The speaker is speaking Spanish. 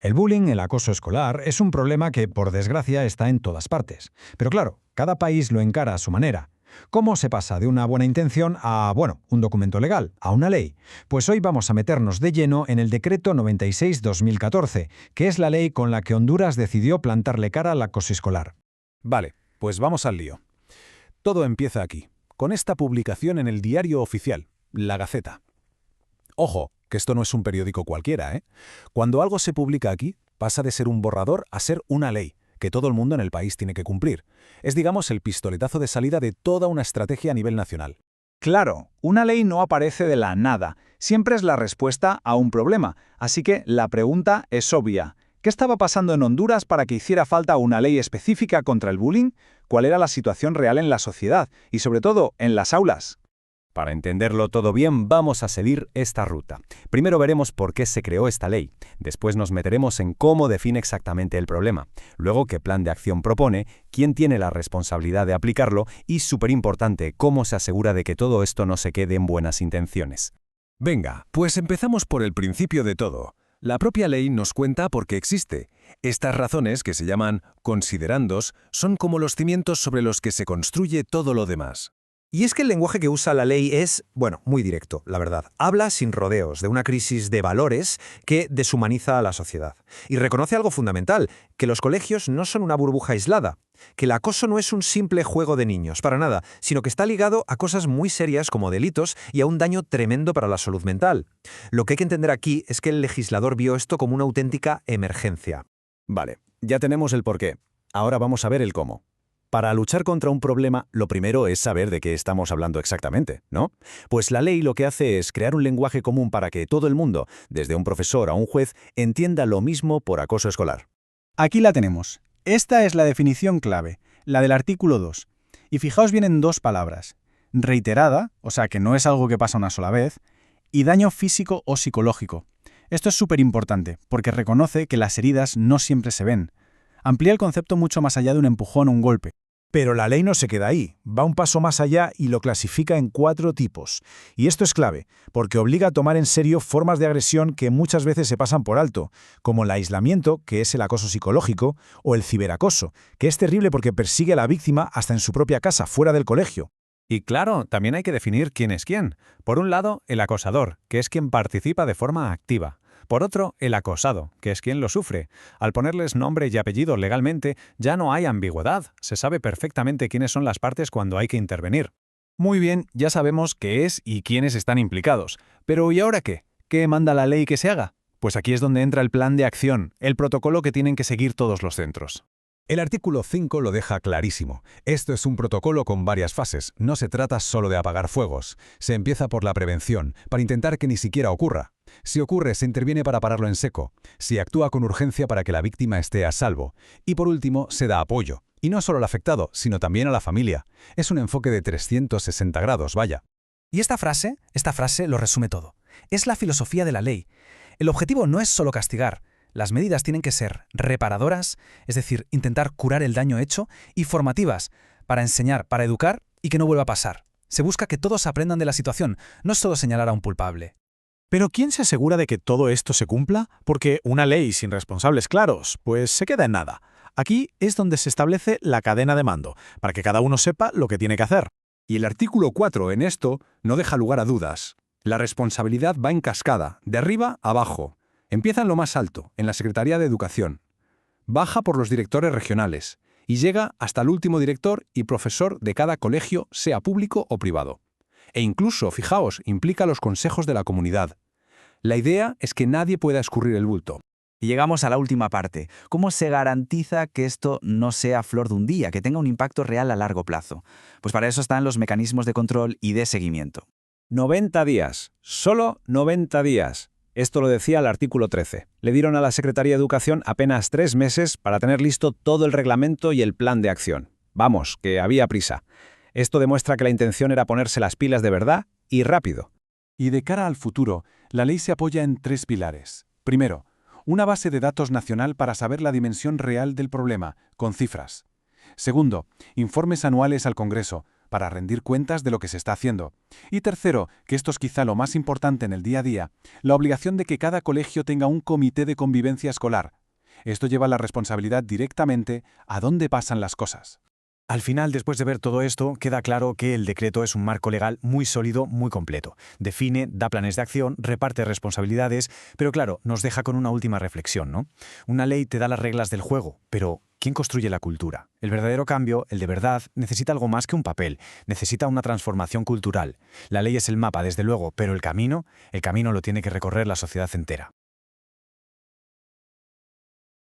El bullying, el acoso escolar, es un problema que, por desgracia, está en todas partes. Pero claro, cada país lo encara a su manera. ¿Cómo se pasa de una buena intención a, un documento legal, a una ley? Pues hoy vamos a meternos de lleno en el Decreto 96/2014, que es la ley con la que Honduras decidió plantarle cara al acoso escolar. Vale, pues vamos al lío. Todo empieza aquí, con esta publicación en el diario oficial, La Gaceta. Ojo, que esto no es un periódico cualquiera, ¿eh? Cuando algo se publica aquí, pasa de ser un borrador a ser una ley, que todo el mundo en el país tiene que cumplir. Es, digamos, el pistoletazo de salida de toda una estrategia a nivel nacional. Claro, una ley no aparece de la nada, siempre es la respuesta a un problema, así que la pregunta es obvia. ¿Qué estaba pasando en Honduras para que hiciera falta una ley específica contra el bullying? ¿Cuál era la situación real en la sociedad y, sobre todo, en las aulas? Para entenderlo todo bien, vamos a seguir esta ruta. Primero veremos por qué se creó esta ley. Después nos meteremos en cómo define exactamente el problema. Luego, qué plan de acción propone, quién tiene la responsabilidad de aplicarlo y, súper importante, cómo se asegura de que todo esto no se quede en buenas intenciones. Venga, pues empezamos por el principio de todo. La propia ley nos cuenta por qué existe. Estas razones, que se llaman considerandos, son como los cimientos sobre los que se construye todo lo demás. Y es que el lenguaje que usa la ley es, muy directo, la verdad. Habla sin rodeos de una crisis de valores que deshumaniza a la sociedad. Y reconoce algo fundamental, que los colegios no son una burbuja aislada, que el acoso no es un simple juego de niños, para nada, sino que está ligado a cosas muy serias como delitos y a un daño tremendo para la salud mental. Lo que hay que entender aquí es que el legislador vio esto como una auténtica emergencia. Vale, ya tenemos el porqué. Ahora vamos a ver el cómo. Para luchar contra un problema, lo primero es saber de qué estamos hablando exactamente, ¿no? Pues la ley lo que hace es crear un lenguaje común para que todo el mundo, desde un profesor a un juez, entienda lo mismo por acoso escolar. Aquí la tenemos. Esta es la definición clave, la del artículo 2. Y fijaos bien en dos palabras. Reiterada, o sea que no es algo que pasa una sola vez, y daño físico o psicológico. Esto es súper importante, porque reconoce que las heridas no siempre se ven. Amplía el concepto mucho más allá de un empujón o un golpe. Pero la ley no se queda ahí, va un paso más allá y lo clasifica en 4 tipos. Y esto es clave, porque obliga a tomar en serio formas de agresión que muchas veces se pasan por alto, como el aislamiento, que es el acoso psicológico, o el ciberacoso, que es terrible porque persigue a la víctima hasta en su propia casa, fuera del colegio. Y claro, también hay que definir quién es quién. Por un lado, el acosador, que es quien participa de forma activa. Por otro, el acosado, que es quien lo sufre. Al ponerles nombre y apellido legalmente, ya no hay ambigüedad. Se sabe perfectamente quiénes son las partes cuando hay que intervenir. Muy bien, ya sabemos qué es y quiénes están implicados. Pero ¿y ahora qué? ¿Qué manda la ley que se haga? Pues aquí es donde entra el plan de acción, el protocolo que tienen que seguir todos los centros. El artículo 5 lo deja clarísimo. Esto es un protocolo con varias fases. No se trata solo de apagar fuegos. Se empieza por la prevención, para intentar que ni siquiera ocurra. Si ocurre, se interviene para pararlo en seco. Se actúa con urgencia para que la víctima esté a salvo. Y por último, se da apoyo. Y no solo al afectado, sino también a la familia. Es un enfoque de 360 grados, vaya. Y esta frase lo resume todo. Es la filosofía de la ley. El objetivo no es solo castigar. Las medidas tienen que ser reparadoras, es decir, intentar curar el daño hecho, y formativas, para enseñar, para educar y que no vuelva a pasar. Se busca que todos aprendan de la situación, no es solo señalar a un culpable. ¿Pero quién se asegura de que todo esto se cumpla? Porque una ley sin responsables claros, pues se queda en nada. Aquí es donde se establece la cadena de mando, para que cada uno sepa lo que tiene que hacer. Y el artículo 4 en esto no deja lugar a dudas. La responsabilidad va en cascada, de arriba a abajo. Empieza en lo más alto, en la Secretaría de Educación. Baja por los directores regionales y llega hasta el último director y profesor de cada colegio, sea público o privado. E incluso, fijaos, implica a los consejos de la comunidad. La idea es que nadie pueda escurrir el bulto. Y llegamos a la última parte. ¿Cómo se garantiza que esto no sea flor de un día, que tenga un impacto real a largo plazo? Pues para eso están los mecanismos de control y de seguimiento. 90 días. Solo 90 días. Esto lo decía el artículo 13. Le dieron a la Secretaría de Educación apenas 3 meses para tener listo todo el reglamento y el plan de acción. Vamos, que había prisa. Esto demuestra que la intención era ponerse las pilas de verdad y rápido. Y de cara al futuro, la ley se apoya en 3 pilares. Primero, una base de datos nacional para saber la dimensión real del problema, con cifras. Segundo, informes anuales al Congreso, para rendir cuentas de lo que se está haciendo. Y tercero, que esto es quizá lo más importante en el día a día, la obligación de que cada colegio tenga un comité de convivencia escolar. Esto lleva la responsabilidad directamente a dónde pasan las cosas. Al final, después de ver todo esto, queda claro que el decreto es un marco legal muy sólido, muy completo. Define, da planes de acción, reparte responsabilidades, pero claro, nos deja con una última reflexión, ¿no? Una ley te da las reglas del juego, pero ¿quién construye la cultura? El verdadero cambio, el de verdad, necesita algo más que un papel, necesita una transformación cultural. La ley es el mapa, desde luego, pero el camino lo tiene que recorrer la sociedad entera.